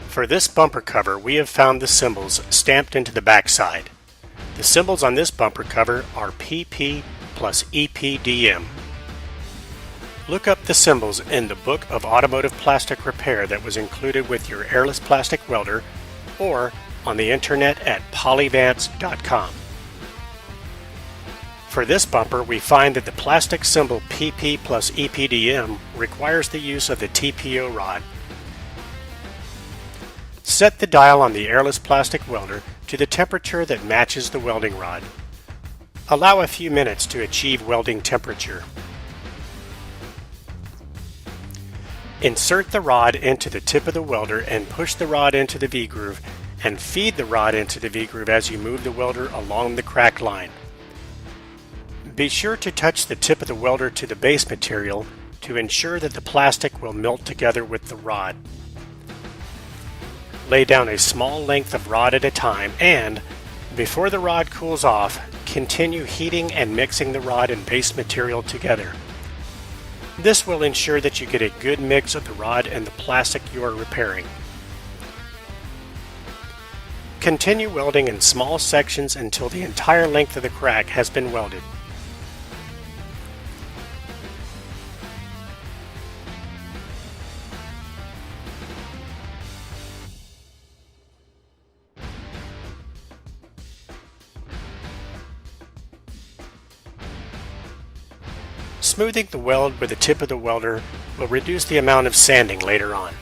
For this bumper cover, we have found the symbols stamped into the backside. The symbols on this bumper cover are PP plus EPDM. Look up the symbols in the Book of Automotive Plastic Repair that was included with your Airless Plastic Welder or on the internet at polyvance.com. For this bumper, we find that the plastic symbol PP plus EPDM requires the use of the TPO rod. Set the dial on the Airless Plastic Welder to the temperature that matches the welding rod. Allow a few minutes to achieve welding temperature. Insert the rod into the tip of the welder and push the rod into the V-groove and feed the rod into the V-groove as you move the welder along the crack line. Be sure to touch the tip of the welder to the base material to ensure that the plastic will melt together with the rod. Lay down a small length of rod at a time and, before the rod cools off, continue heating and mixing the rod and base material together. This will ensure that you get a good mix of the rod and the plastic you are repairing. Continue welding in small sections until the entire length of the crack has been welded. Smoothing the weld with the tip of the welder will reduce the amount of sanding later on.